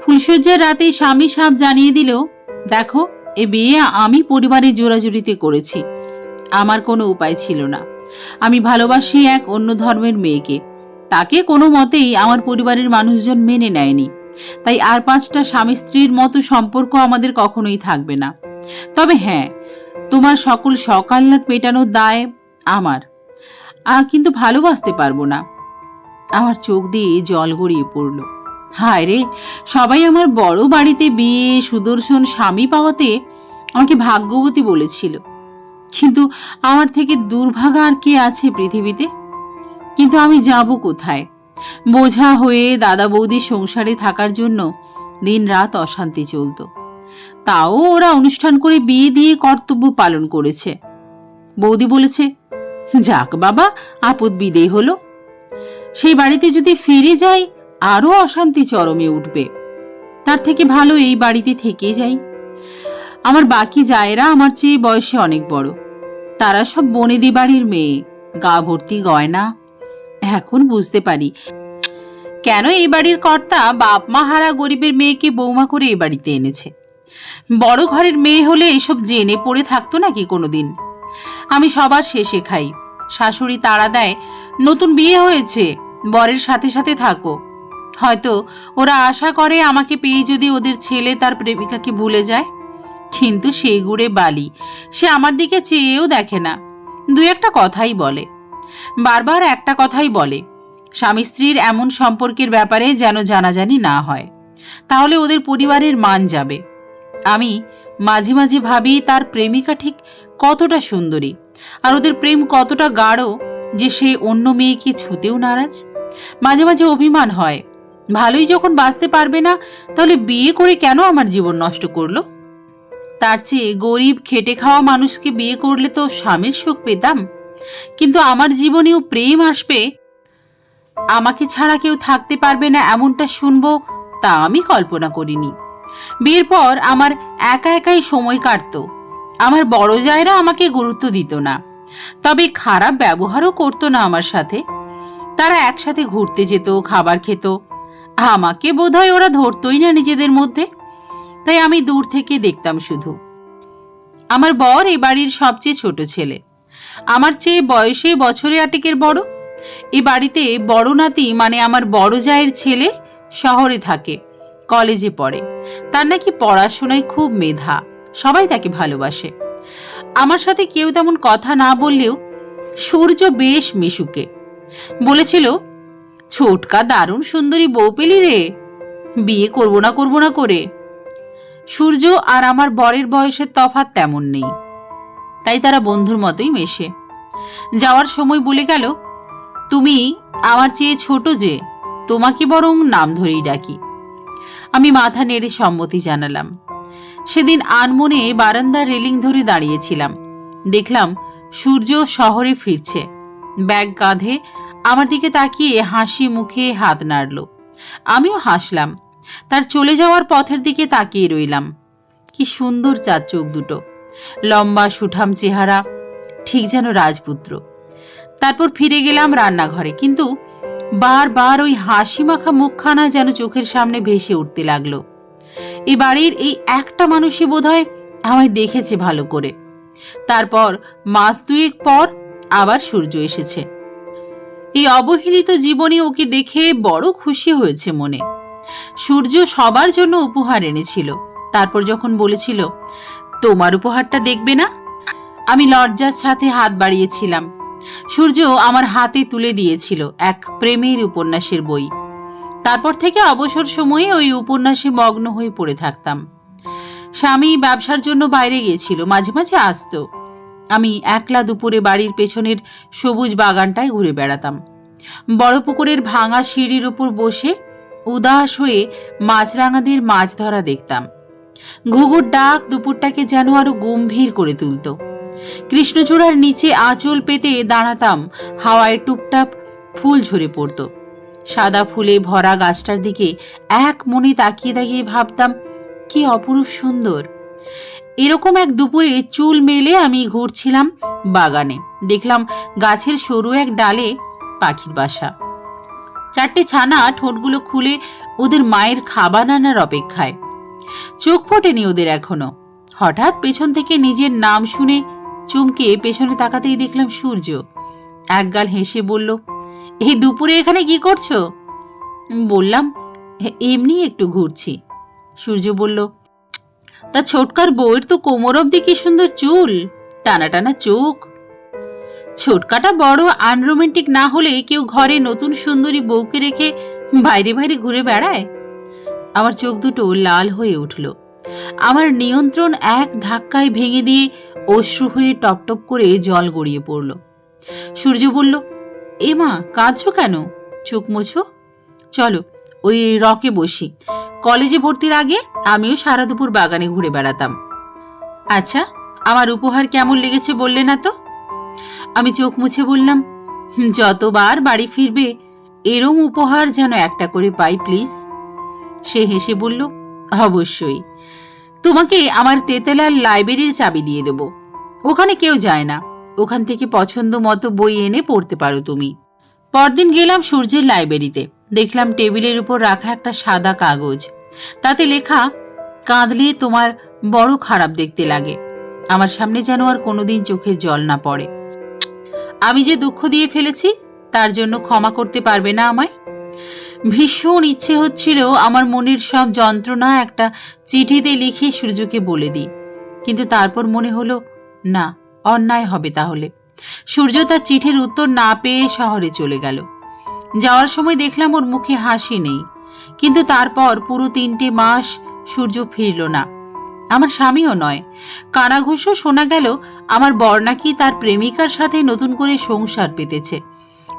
ফুলশয্যার রাতে স্বামী সাপ জানিয়ে দিল, দেখো, এ বিয়ে আমি পরিবারের জোরাজুরিতে করেছি। আমার কোনো উপায় ছিল না। আমি ভালোবাসি এক অন্য ধর্মের মেয়েকে। তাকে কোনো মতেই আমার পরিবারের মানুষজন মেনে নেয়নি। তাই আর 5টা স্বামী স্ত্রীর মতো সম্পর্ক আমাদের কখনোই থাকবে না। তবে হ্যাঁ, তোমার সকল সকাল্লাদ মেটানোর দায় আমার। কিন্তু ভালোবাসতে পারবো না। আমার চোখ দিয়ে জল গড়িয়ে পড়ল। হায় রে, সবাই আমার বড় বাড়িতে বিয়ে, সুদর্শন স্বামী পাওয়াতে আমাকে ভাগ্যবতী বলেছিল। কিন্তু আমার থেকে দুর্ভাগা আর কে আছে পৃথিবীতে? কিন্তু আমি যাব কোথায়? বোঝা হয়ে দাদা বৌদির সংসারে থাকার জন্য দিন রাত অশান্তি চলত। তাও ওরা অনুষ্ঠান করে বিয়ে দিয়ে কর্তব্য পালন করেছে। বৌদি বলেছে, যাক বাবা, আপদ বিদেয় হলো। সেই বাড়িতে যদি ফিরে যাই আরো অশান্তি চরমে উঠবে। তার থেকে ভালো এই বাড়িতে থেকে যাই। আমার বাকি জায়েরা আমার চেয়ে বয়সে অনেক বড়। তারা সব বনেদি বাড়ির মেয়ে, গা ভর্তি গয়না। এখন বুঝতে পারি কেন এই বাড়ির কর্তা বাপ মা হারা গরিবের মেয়েকে বৌমা করে এই বাড়িতে এনেছে। বড় ঘরের মেয়ে হলে এসব জেনে পড়ে থাকতো নাকি কোনোদিন? আমি সবার শেষে খাই। শাশুড়ি তাড়া দেয়, নতুন বিয়ে হয়েছে, বরের সাথে সাথে থাকো। হয়তো ওরা আশা করে আমাকে পেয়ে যদি ওদের ছেলে তার প্রেমিকাকে ভুলে যায়। কিন্তু সে গুড়ে বালি, সে আমার দিকে চেয়েও দেখে না। 2-একটা কথাই বলে, বারবার একটা কথাই বলে, স্বামী স্ত্রীর এমন সম্পর্কের ব্যাপারে যেন জানাজানি না হয়, তাহলে ওদের পরিবারের মান যাবে। আমি মাঝে মাঝে ভাবি তার প্রেমিকা ঠিক কতটা সুন্দরী, আর ওদের প্রেম কতটা গাঢ় যে সে অন্য মেয়েকে ছুতেও নারাজ। মাঝে মাঝে অভিমান হয়, ভালোই যখন বাঁচতে পারবে না, তাহলে বিয়ে করে কেন আমার জীবন নষ্ট করলো? তার চেয়ে গরিব খেটে খাওয়া মানুষকে বিয়ে করলে তো স্বামীর সুখ পেতাম। কিন্তু আমার জীবনেও প্রেম আসবে, আমাকে ছাড়া কেউ থাকতে পারবে না এমনটা শুনবো, তা আমি কল্পনা করিনি। বিয়ের পর আমার একা একাই সময় কাটতো। আমার বড় জায়েরা আমাকে গুরুত্ব দিত না, তবে খারাপ ব্যবহারও করতো না আমার সাথে। তারা একসাথে ঘুরতে যেত, খাবার খেত। আমাকে বোধহয় ওরা ধরতই না নিজেদের মধ্যে, তাই আমি দূর থেকে দেখতাম শুধু। আমার বর এ বাড়ির সবচেয়ে ছোট ছেলে, আমার চেয়ে বয়সে বছরে 8 বড়। এ বাড়িতে বড় নাতি মানে আমার বড় জায়ের ছেলে শহরে থাকে, কলেজে পড়ে। তার নাকি পড়াশোনায় খুব মেধা, সবাই তাকে ভালোবাসে। আমার সাথে কেউ তেমন কথা না বললেও সূর্য বেশ মিশুকে। বলেছিল, ছোটকা দারুণ সুন্দরী বউ পেলি রে, বিয়ে করবো না করে। সূর্য আর আমার বরের বয়সের তফাৎ তেমন নেই, তাই তারা বন্ধুর মতোই মেশে। যাওয়ার সময় বলে গেল, তুমি আমার চেয়ে ছোট যে, তোমাকে বরং নাম ধরেই ডাকি। আমি মাথা নেড়ে সম্মতি জানালাম। সেদিন আনমনে বারান্দার রেলিং ধরে দাঁড়িয়েছিলাম। দেখলাম সূর্য শহরে ফিরছে, ব্যাগ কাঁধে আমার দিকে তাকিয়ে হাসি মুখে হাত নাড়ল। আমিও হাসলাম। তার চলে যাওয়ার পথের দিকে তাকিয়ে রইলাম। কি সুন্দর চার চোখ দুটো, লম্বা সুঠাম চেহারা, ঠিক যেন রাজপুত্র। তারপর ফিরে গেলাম রান্নাঘরে, কিন্তু বারবার ওই হাসি মাখা মুখখানা যেন চোখের সামনে ভেসে উঠতে লাগলো। এই বাড়ির এই একটা মানুষই বোধহয় আমায় দেখেছে ভালো করে। তারপর মাস 2 পর আবার সূর্য এসেছে। এই অবহেলিত জীবনে ওকে দেখে বড় খুশি হয়েছে মনে। সূর্য সবার জন্য উপহার এনেছিল। তারপর যখন বলেছিল, তোমার উপহারটা দেখবে না, আমি লজ্জার সাথে হাত বাড়িয়েছিলাম। সূর্য আমার হাতে তুলে দিয়েছিল এক প্রেমের উপন্যাসের বই। তারপর থেকে অবসর সময়ে ওই উপন্যাসে মগ্ন হয়ে পড়ে থাকতাম। স্বামী ব্যবসার জন্য বাইরে গিয়েছিল, মাঝে মাঝে আসতো। আমি একলা দুপুরে বাড়ির পেছনের সবুজ বাগানটায় ঘুরে বেড়াতাম। বড় পুকুরের ভাঙা সিঁড়ির উপর বসে উদাস হয়ে মাছরাঙাদের মাছ ধরা দেখতাম। ঘুঘুর ডাক দুপুরটাকে যেন আরো গম্ভীর করে তুলত। কৃষ্ণচূড়ার নিচে আঁচল পেতে দাঁড়াতাম, হাওয়ায় টুপটাপ ফুল ঝরে পড়ত। সাদা ফুলে ভরা গাছটার দিকে এক মনে তাকিয়ে তাকিয়ে ভাবতাম, কি অপরূপ সুন্দর। এরকম এক দুপুরে চুল মেলে আমি ঘুরছিলাম বাগানে। দেখলাম গাছের সরু এক ডালে পাখির বাসা। 4টে ছানা ঠোঁটগুলো খুলে ওদের মায়ের খাবার আনার অপেক্ষায়। চোখ ফোটেনি ওদের এখনো। হঠাৎ পেছন থেকে নিজের নাম শুনে চমকে পেছনে তাকাতেই দেখলাম সূর্য। একগাল হেসে বলল, এই দুপুরে এখানে কি করছো? বললাম, এমনি একটু ঘুরছি। সূর্য বলল, তা ছোটকার বউয়ের তো কোমর অব্দি কি সুন্দর চুল, টানা টানা চোখ। ছোটকাটা বড় আনরোমান্টিক না হলে কেউ ঘরে নতুন সুন্দরী বউকে রেখে বাইরে বাইরে ঘুরে বেড়ায়? আমার চোখ দুটো লাল হয়ে উঠল। আমার নিয়ন্ত্রণ এক ধাক্কায় ভেঙে দিয়ে অশ্রু হয়ে টপটপ করে জল গড়িয়ে পড়ল। সূর্য বলল, এমা কাঁদছো কেন? চোখ মোছো। চলো ওই রকে বসি। কলেজে ভর্তির আগে আমিও সারা দুপুর বাগানে ঘুরে বেড়াতাম। আচ্ছা, আমার উপহার কেমন লেগেছে বললে না তো? আমি চোখ মুছে বললাম, যতবার বাড়ি ফিরবে এরম উপহার যেন একটা করে পাই প্লিজ। সে হেসে বলল, অবশ্যই। তোমাকে আমার তেতলার লাইব্রেরির চাবি দিয়ে দেব। ওখানে কেউ যায় না। ওখান থেকে পছন্দ মতো বই এনে পড়তে পারো তুমি। পরদিন গেলাম সূর্যের লাইব্রেরিতে। দেখলাম টেবিলের উপর রাখা একটা সাদা কাগজ। তাতে লেখা, কাঁদলে তোমার বড় খারাপ দেখতে লাগে। আমার সামনে যেন আর কোনোদিন চোখের জল না পড়ে। আমি যে দুঃখ দিয়ে ফেলেছি তার জন্য ক্ষমা করতে পারবে না আমায়? ভীষণ ইচ্ছে হচ্ছিল আমার মনের সব যন্ত্রণা একটা চিঠিতে লিখে সূর্যকে বলে দিই, কিন্তু তারপর মনে হলো না, অন্যায় হবে তাহলে। সূর্য তার চিঠির উত্তর না পেয়ে শহরে চলে গেল। যাওয়ার সময় দেখলাম ওর মুখে হাসি নেই, কিন্তু তারপর পুরো 3টে মাস সূর্য ফিরল না। আমার স্বামীও নয়। কানাঘুষো শোনা গেল আমার বর নাকি তার প্রেমিকার সাথে নতুন করে সংসার পেতেছে।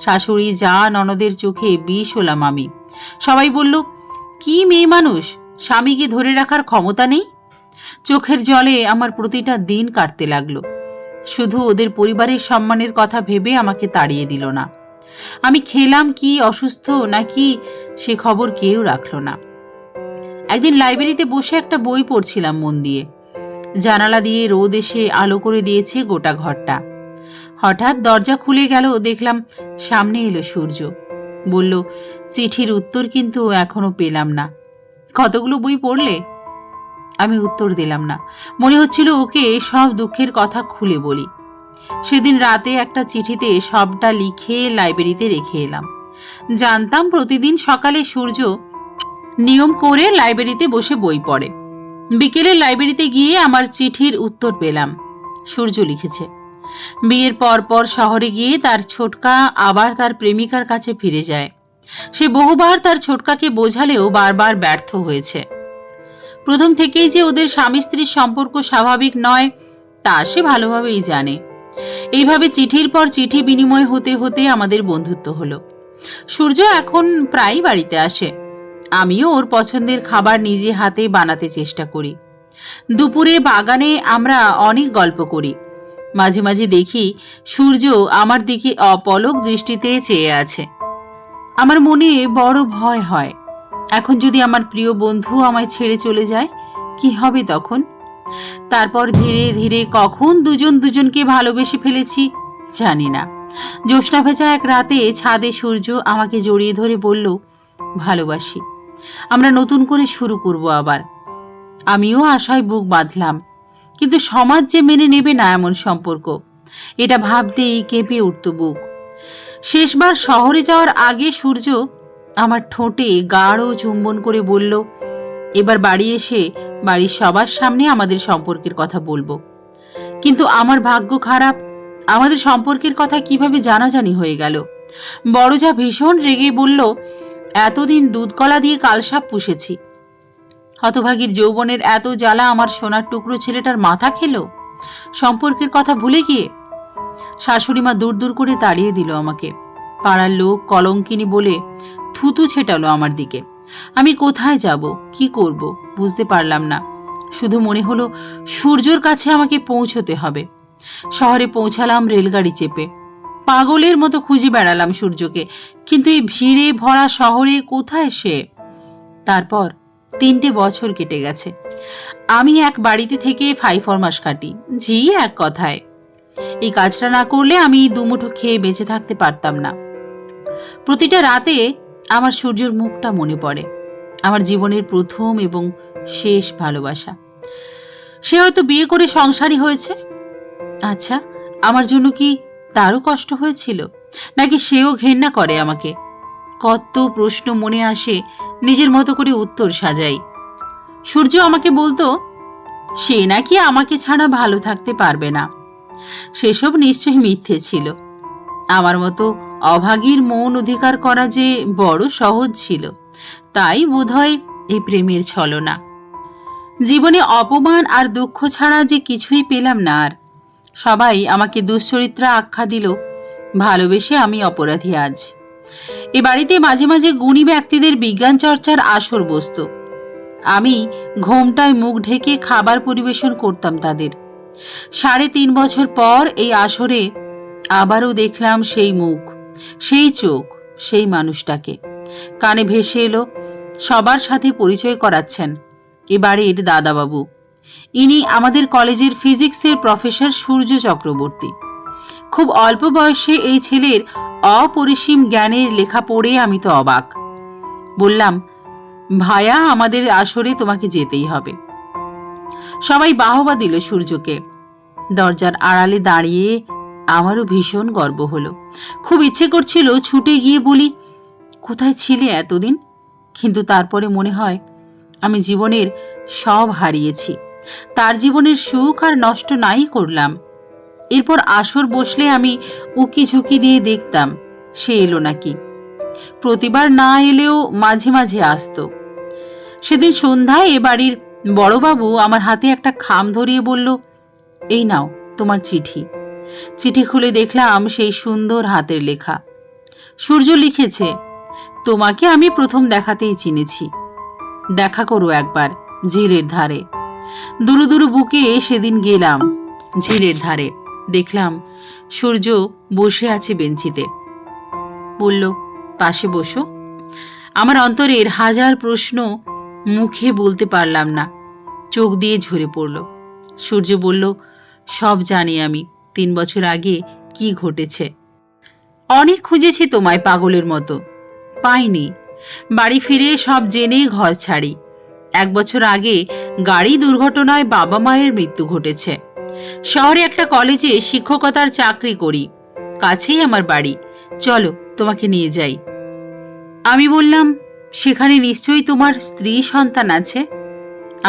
শাশুড়ি যা ননদের চোখে বিষ হলাম আমি। সবাই বলল, কি মেয়ে মানুষ, স্বামীকে ধরে রাখার ক্ষমতা নেই। চোখের জলে আমার প্রতিটা দিন কাটতে লাগলো। শুধু ওদের পরিবারের সম্মানের কথা ভেবে আমাকে তাড়িয়ে দিল না। আমি খেলাম কি, অসুস্থ নাকি, সে খবর কেউ রাখলো না। একদিন লাইব্রেরিতে বসে একটা বই পড়ছিলাম মন দিয়ে। জানালা দিয়ে রোদ এসে আলো করে দিয়েছে গোটা ঘরটা। হঠাৎ দরজা খুলে গেল, দেখলাম সামনে এলো সূর্য। বলল, চিঠির উত্তর কিন্তু এখনো পেলাম না। কতগুলো বই পড়লে? আমি উত্তর দিলাম না। মনে হচ্ছিল ওকে সব দুঃখের কথা খুলে বলি। সেদিন রাতে একটা চিঠিতে সবটা লিখে লাইব্রেরিতে রেখে এলাম। জানতাম প্রতিদিন সকালে সূর্য নিয়ম করে লাইব্রেরিতে বসে বই পড়ে। বিকেলে লাইব্রেরিতে গিয়ে আমার চিঠির উত্তর পেলাম। সূর্য লিখেছে, বিয়ের পর শহরে গিয়ে তার ছোটকা আবার তার প্রেমিকার কাছে ফিরে যায়। সে বহুবার তার ছোটকাকে বোঝালেও বারবার ব্যর্থ হয়েছে। প্রথম থেকেই যে ওদের স্বামী স্ত্রীর সম্পর্ক স্বাভাবিক নয় তা সে ভালোভাবেই জানে। এইভাবে চিঠির পর চিঠি বিনিময় হতে হতে আমাদের বন্ধুত্ব হলো। সূর্য এখন প্রায় বাড়িতে আসে। আমিও ওর পছন্দের খাবার নিজে হাতে বানাতে চেষ্টা করি। দুপুরে বাগানে আমরা অনেক গল্প করি। মাঝে মাঝে দেখি সূর্য আমার দিকে অপলক দৃষ্টিতে চেয়ে আছে। আমার মনে বড় ভয় হয়, এখন যদি আমার প্রিয় বন্ধু আমায় ছেড়ে চলে যায় কি হবে তখন? তারপর ধীরে ধীরে কখন দুজন দুজনকে ভালোবেসে ফেলেছি জানি না। জ্যোৎস্না ভেজা এক রাতে ছাদে সূর্য আমাকে জড়িয়ে ধরে বলল, ভালোবাসি, আমরা নতুন করে শুরু করব আবার। আমিও আশায় বুক বাঁধলাম, কিন্তু সমাজ যে মেনে নেবে না এমন সম্পর্ক, এটা ভাবতেই কেঁপে উঠত বুক। শেষবার শহরে যাওয়ার আগে সূর্য আমার ঠোঁটে গাঢ় চুম্বন করে বলল, এবার বাড়ি এসে বাড়ির সবার সামনে আমাদের সম্পর্কের কথা বলবো। কিন্তু আমার ভাগ্য খারাপ, আমাদের সম্পর্কের কথা কিভাবে জানাজানি হয়ে গেল। বড় যা ভীষণ রেগে বলল, এতদিন দুধ কলা দিয়ে কালসাপ পুষেছি, হতভাগীর যৌবনের এত জ্বালা আমার সোনার টুকরো ছেলেটার মাথা খেলো সম্পর্কের কথা ভুলে গিয়ে। শাশুড়িমা দূর দূর করে তাড়িয়ে দিল আমাকে। পাড়ার লোক কলঙ্কিনী বলে থুতু ছেটালো আমার দিকে। আমি কোথায় যাব, কি করব বুঝতে পারলাম না। শুধু মনে হলো সূর্যর কাছে আমাকে পৌঁছতে হবে। শহরে পৌঁছালাম রেলগাড়ি চেপে। পাগলের মতো খুঁজে বেড়ালাম সূর্যকে, কিন্তু এই ভিড়ে ভরা শহরে কোথায় সে? তারপর 3টে বছর কেটে গেছে। আমি এক বাড়িতে থেকে 5 ফরমাস কাটি, জি এক কথায়। এই কাজটা না করলে আমি দুমুঠো খেয়ে বেঁচে থাকতে পারতাম না। প্রতিটা রাতে আমার সূর্যর মুখটা মনে পড়ে। আমার জীবনের প্রথম এবং শেষ ভালোবাসা। সে হয়তো বিয়ে করে সংসারী হয়েছে। আচ্ছা, আমার জন্য কি তারও কষ্ট হয়েছিল, নাকি সেও ঘেন্না করে আমাকে? কত প্রশ্ন মনে আসে, নিজের মতো করে উত্তর সাজাই। সূর্য আমাকে বলতো সে নাকি আমাকে ছাড়া ভালো থাকতে পারবে না। সেসব নিশ্চয়ই মিথ্যে ছিল। আমার মতো অভাগীর মন অধিকার করা যে বড় সহজ ছিল, তাই বোধহয় এই প্রেমের ছলনা। জীবনে অপমান আর দুঃখ ছাড়া যে কিছুই পেলাম না আর। সবাই আমাকে দুশ্চরিত্রা আখ্যা দিল, ভালোবেসে আমি অপরাধী আজ। এ বাড়িতে মাঝে মাঝে গুণী ব্যক্তিদের বিজ্ঞান চর্চার আসর বসত। আমি ঘোমটায় মুখ ঢেকে খাবার পরিবেশন করতাম তাদের। 3.5 বছর পর এই আসরে আবারও দেখলাম সেই মুখ, সেই চোখ, সেই মানুষটাকে। কানে ভেসে এলো, সবার সাথে পরিচয় করাচ্ছেন এ বাড়ির দাদাবাবু। ইনি আমাদের কলেজের ফিজিক্সের প্রফেসর সূর্য চক্রবর্তী। খুব অল্প বয়সে এই ছেলের অপরিসীম জ্ঞানের লেখা পড়ে আমি তো অবাক। বললাম, ভায়া, আমাদের আসরে তোমাকে যেতেই হবে। সবাই বাহবা দিল সূর্যকে। দরজার আড়ালে দাঁড়িয়ে আমারও ভীষণ গর্ব হলো। খুব ইচ্ছে করছিল ছুটে গিয়ে বলি, কোথায় ছিলে এতদিন? কিন্তু তারপরে মনে হয় আমি জীবনের সব হারিয়েছি, তার জীবনের সুখ আর নষ্ট নাই করলাম। এরপর আসর বসলে আমি উকি ঝুঁকি দিয়ে দেখতাম সে এলো নাকি। প্রতিবার না এলেও মাঝে মাঝে আসতো। সেদিন সন্ধ্যায় এ বাড়ির বড়বাবু আমার হাতে একটা খাম ধরিয়ে বলল, এই নাও তোমার চিঠি। চিঠি খুলে দেখলাম সেই সুন্দর হাতের লেখা। সূর্য লিখেছে, তোমাকে আমি প্রথম দেখাতেই চিনেছি। দেখা করো একবার ঝিলের ধারে। দুরু দুরু বুকে সেদিন গেলাম ঝিলের ধারে। দেখলাম সূর্য বসে আছে বেঞ্চিতে। বলল, পাশে বসো। আমার অন্তরের হাজার প্রশ্ন মুখে বলতে পারলাম না, চোখ দিয়ে ঝরে পড়ল। সূর্য বলল, সব জানি আমি 3 বছর আগে কি ঘটেছে। অনেক খুঁজেছি তোমায় পাগলের মতো, পাইনি। বাড়ি ফিরে সব জেনে ঘর ছাড়ি। 1 বছর আগে গাড়ি দুর্ঘটনায় বাবা মায়ের মৃত্যু ঘটেছে। শহরে একটা কলেজে শিক্ষকতার চাকরি করি, কাছেই আমার বাড়ি। চলো তোমাকে নিয়ে যাই। আমি বললাম, সেখানে নিশ্চয়ই তোমার স্ত্রী সন্তান আছে।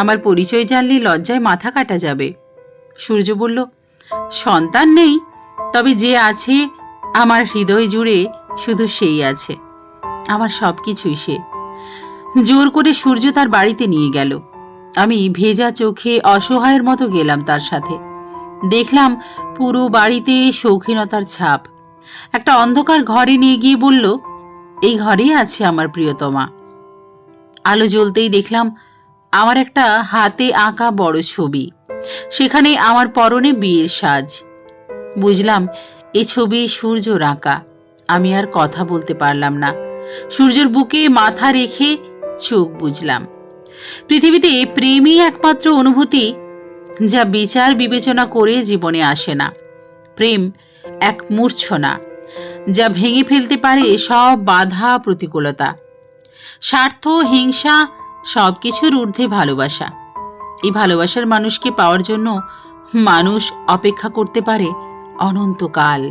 আমার পরিচয় জানলে লজ্জায় মাথা কাটা যাবে। সূর্য বলল, সন্তান নেই, তবে যে আছে আমার হৃদয় জুড়ে শুধু সেই আছে। আমার সব কিছুই সে। জোর করে সূর্য তার বাড়িতে নিয়ে গেল। আমি ভেজা চোখে অসহায়ের মতো গেলাম তার সাথে। দেখলাম পুরো বাড়িতে শৌখিনতার ছাপ। একটা অন্ধকার ঘরে নিয়ে গিয়ে বলল, এই ঘরেই আছে আমার প্রিয়তমা। আলো জ্বলতেই দেখলাম আমার একটা হাতে আঁকা বড় ছবি। সেখানে আমার পরনে বিয়ের সাজ। বুঝলাম এ ছবি সূর্যর আঁকা। আমি আর কথা বলতে পারলাম না। সূর্যের বুকে মাথা রেখে চোখ বুঝলাম। পৃথিবীতে প্রেমই একমাত্র অনুভূতি যা বিচার বিবেচনা করে জীবনে আসে না। প্রেম এক মূর্ছনা, যা ভেঙে ফেলতে পারে সব বাধা প্রতিকূলতা। স্বার্থ, হিংসা সবকিছুর ঊর্ধ্বে ভালোবাসা। এই ভালোবাসার মানুষকে পাওয়ার জন্য মানুষ অপেক্ষা করতে পারে অনন্তকাল।